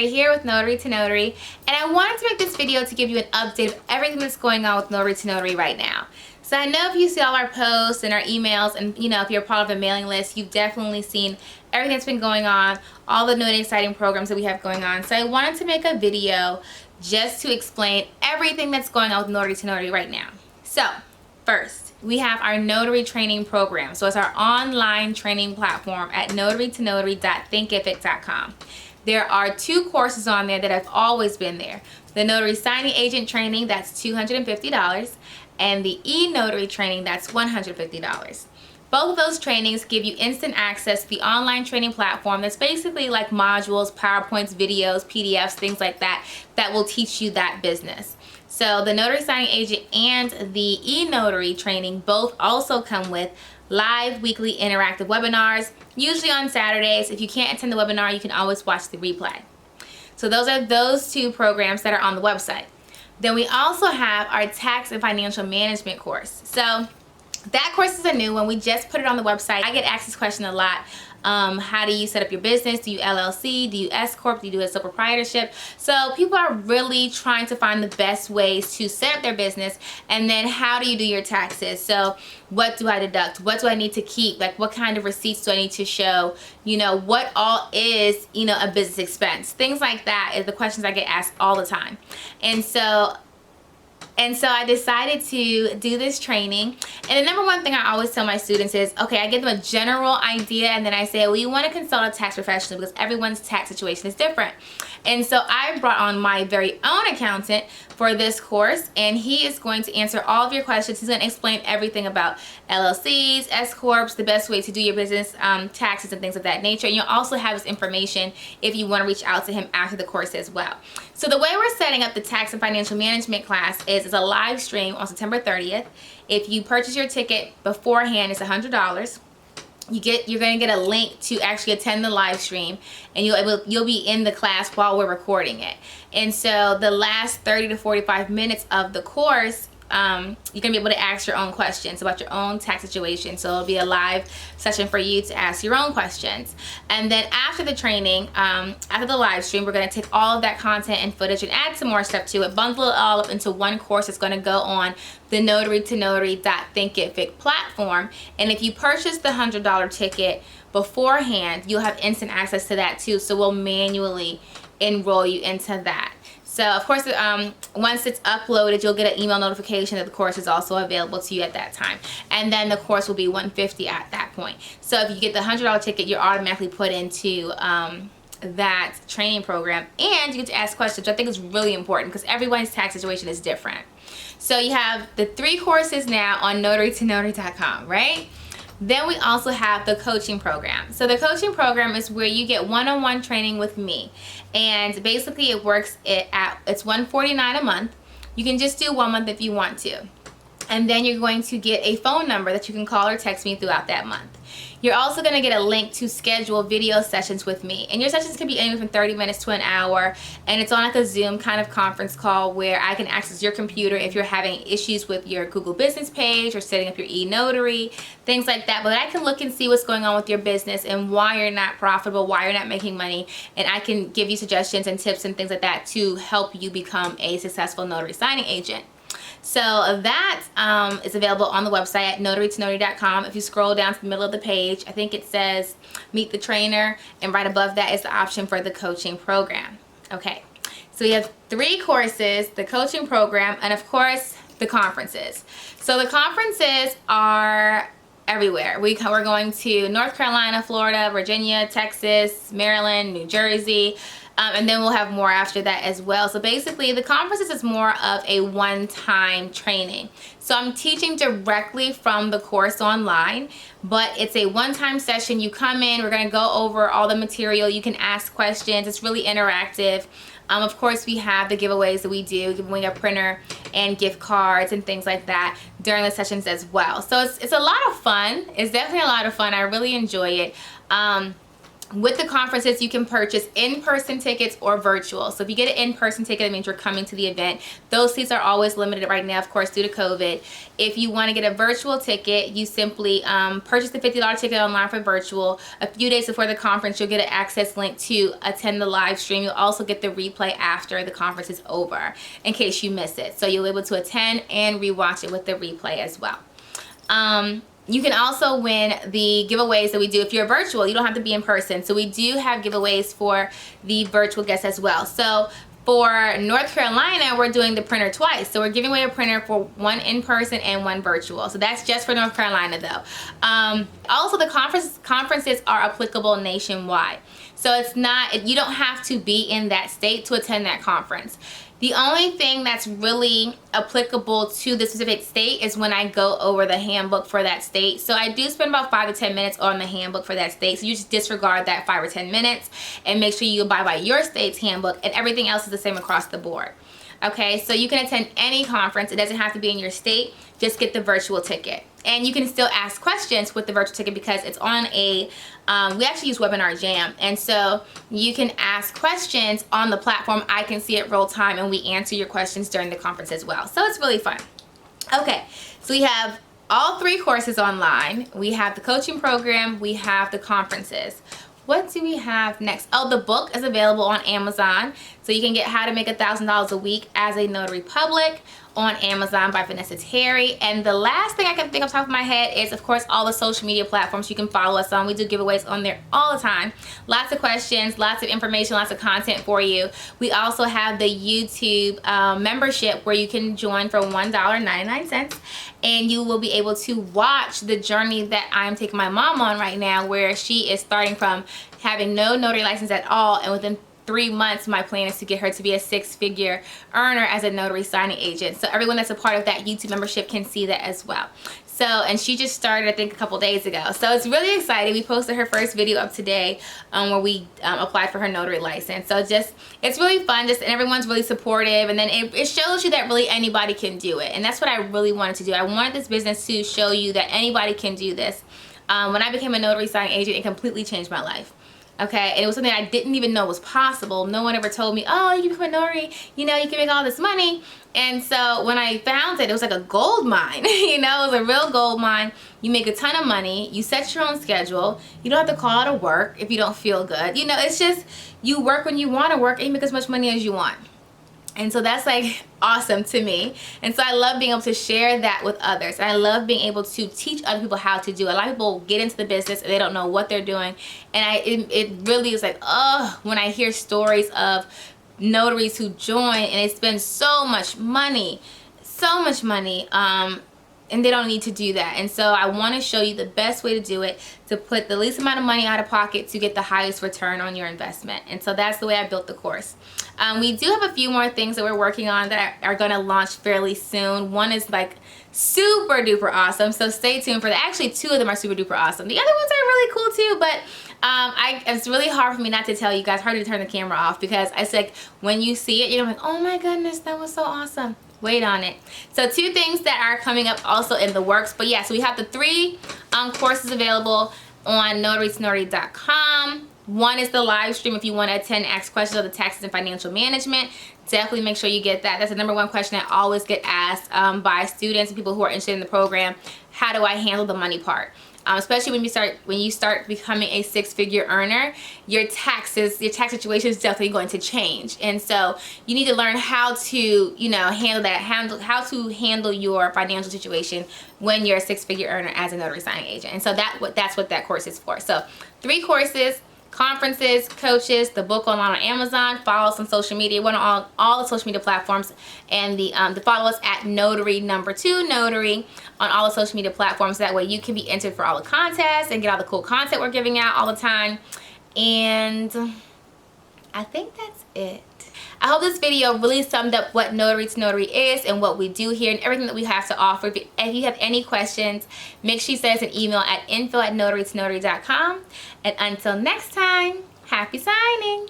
Mary here with Notary to Notary, and I wanted to make this video to give you an update of everything that's going on with Notary to Notary right now. So I know if you see all our posts and our emails, and if you're part of the mailing list, you've definitely seen everything that's been going on, all the new and exciting programs that we have going on. So I wanted to make a video just to explain everything that's going on with Notary to Notary right now. So first, we have our Notary Training program. So it's our online training platform at notarytonotary.thinkific.com. There are 2 courses on there that have always been there. The Notary Signing Agent training, that's $250, and the E-Notary training, that's $150. Both of those trainings give you instant access to the online training platform that's basically like modules, PowerPoints, videos, PDFs, things like that, that will teach you that business. So the Notary Signing Agent and the E-Notary training both also come with live weekly interactive webinars, usually on Saturdays. If you can't attend the webinar, you can always watch the replay. So those are those 2 programs that are on the website. Then we also have our tax and financial management course. So that course is a new one. We just put it on the website. I get asked this question a lot. How do you set up your business? Do you LLC? Do you S Corp? Do you do a sole proprietorship? So people are really trying to find the best ways to set up their business, and then how do you do your taxes? So what do I deduct? What do I need to keep? Like, what kind of receipts do I need to show? What all is, a business expense? Things like that is the questions I get asked all the time. And so I decided to do this training. And the number one thing I always tell my students is, okay, I give them a general idea, and then I say, well, you want to consult a tax professional because everyone's tax situation is different. And so I brought on my very own accountant for this course, and he is going to answer all of your questions. He's going to explain everything about LLCs, S Corps, the best way to do your business, taxes and things of that nature. And you'll also have his information if you want to reach out to him after the course as well. So the way we're setting up the tax and financial management class is it's a live stream on September 30th. If you purchase your ticket beforehand, it's $100. You're going to get a link to actually attend the live stream, and you'll be in the class while we're recording it. And so the last 30 to 45 minutes of the course, you're going to be able to ask your own questions about your own tax situation. So it'll be a live session for you to ask your own questions. And then after the training, after the live stream, we're going to take all of that content and footage and add some more stuff to it, bundle it all up into one course that's going to go on the notarytonotary.thinkific platform. And if you purchase the $100 ticket beforehand, you'll have instant access to that too. So we'll manually enroll you into that. So of course, once it's uploaded, you'll get an email notification that the course is also available to you at that time. And then the course will be $150 at that point. So if you get the $100 ticket, you're automatically put into that training program, and you get to ask questions, which I think is really important because everyone's tax situation is different. So you have the 3 courses now on notarytonotary.com, right? Then we also have the coaching program. So the coaching program is where you get one-on-one training with me. And basically it's $149 a month. You can just do 1 month if you want to. And then you're going to get a phone number that you can call or text me throughout that month. You're also going to get a link to schedule video sessions with me. And your sessions can be anywhere from 30 minutes to an hour. And it's on like a Zoom kind of conference call where I can access your computer if you're having issues with your Google business page or setting up your e-notary, things like that. But I can look and see what's going on with your business and why you're not profitable, why you're not making money. And I can give you suggestions and tips and things like that to help you become a successful notary signing agent. So that is available on the website at notarytonotary.com. If you scroll down to the middle of the page, I think it says Meet the Trainer, and right above that is the option for the coaching program. Okay, so we have 3 courses, the coaching program, and of course the conferences. So the conferences are everywhere. We're going to North Carolina, Florida, Virginia, Texas, Maryland, New Jersey. And then we'll have more after that as well. So basically the conferences is more of a one-time training. So I'm teaching directly from the course online, but it's a one-time session. You come in, we're going to go over all the material. You can ask questions. It's really interactive. Of course, we have the giveaways that we do, giving away a printer and gift cards and things like that during the sessions as well. So it's a lot of fun. It's definitely a lot of fun. I really enjoy it. With the conferences, you can purchase in-person tickets or virtual. So if you get an in-person ticket, that means you're coming to the event. Those seats are always limited right now, of course, due to COVID. If you want to get a virtual ticket, you simply purchase the $50 ticket online for virtual. A few days before the conference, you'll get an access link to attend the live stream. You'll also get the replay after the conference is over in case you miss it. So you'll be able to attend and rewatch it with the replay as well. You can also win the giveaways that we do. If you're virtual, you don't have to be in person. So we do have giveaways for the virtual guests as well. So for North Carolina, we're doing the printer twice. So we're giving away a printer for one in person and one virtual. So that's just for North Carolina though. Also, the conferences are applicable nationwide. So it's not, you don't have to be in that state to attend that conference. The only thing that's really applicable to the specific state is when I go over the handbook for that state. So I do spend about 5 to 10 minutes on the handbook for that state. So you just disregard that 5 or 10 minutes and make sure you abide by your state's handbook, and everything else is the same across the board. Okay, so you can attend any conference. It doesn't have to be in your state. Just get the virtual ticket. And you can still ask questions with the virtual ticket because it's on a, we actually use Webinar Jam. And so you can ask questions on the platform. I can see it real time and we answer your questions during the conference as well. So it's really fun. Okay, so we have all 3 courses online. We have the coaching program. We have the conferences. What do we have next? Oh, the book is available on Amazon. So you can get How to Make $1,000 a Week as a Notary Public on Amazon by Vanessa. And the last thing I can think off the top of my head is, of course, all the social media platforms you can follow us on. We do giveaways on there all the time. Lots of questions, lots of information, lots of content for you. We also have the YouTube membership where you can join for $1.99. And you will be able to watch the journey that I'm taking my mom on right now, where she is starting from having no notary license at all, and within 3 months my plan is to get her to be a 6-figure earner as a notary signing agent. So everyone that's a part of that YouTube membership can see that as well. So, and she just started, I think, a couple days ago. So it's really exciting. We posted her first video up today where we applied for her notary license. So just, it's really fun, just, and everyone's really supportive. And then it shows you that really anybody can do it. And that's what I really wanted to do. I wanted this business to show you that anybody can do this. When I became a notary signing agent, it completely changed my life. Okay, and it was something I didn't even know was possible. No one ever told me, oh, you can become a notary, you know, you can make all this money. And so when I found it, it was like a gold mine. You know, it was a real gold mine. You make a ton of money. You set your own schedule. You don't have to call out of work if you don't feel good. You know, it's just, you work when you want to work and you make as much money as you want. And so that's like awesome to me. And so I love being able to share that with others. And I love being able to teach other people how to do it. A lot of people get into the business and they don't know what they're doing. And it really is like, oh, when I hear stories of notaries who join and they spend so much money, and they don't need to do that. And so I want to show you the best way to do it, to put the least amount of money out of pocket to get the highest return on your investment. And so that's the way I built the course. We do have a few more things that we're working on that are going to launch fairly soon. One is like super duper awesome, so stay tuned for that. Actually, 2 of them are super duper awesome. The other ones are really cool too, but it's really hard for me not to tell you guys, hard to turn the camera off, because it's like when you see it, you're like, oh my goodness, that was so awesome. Wait on it. So 2 things that are coming up also in the works. But yeah, so we have the 3 courses available on notarysnotary.com. One is the live stream if you want to attend, ask questions on the taxes and financial management. Definitely make sure you get that. That's the #1 question I always get asked by students and people who are interested in the program. How do I handle the money part? Especially when you start becoming a 6-figure earner, your tax situation is definitely going to change. And so you need to learn how to, you know, how to handle your financial situation when you're a 6-figure earner as a notary signing agent. And so that's what that course is for. So 3 courses. Conferences, coaches, the book online on Amazon. Follow us on social media. We're on all the social media platforms, and to follow us at Notary #2 Notary on all the social media platforms. That way you can be entered for all the contests and get all the cool content we're giving out all the time. And I think that's it. I hope this video really summed up what Notary to Notary is and what we do here and everything that we have to offer. If you have any questions, make sure you send us an email at info@notarytonotary.com. And until next time, happy signing!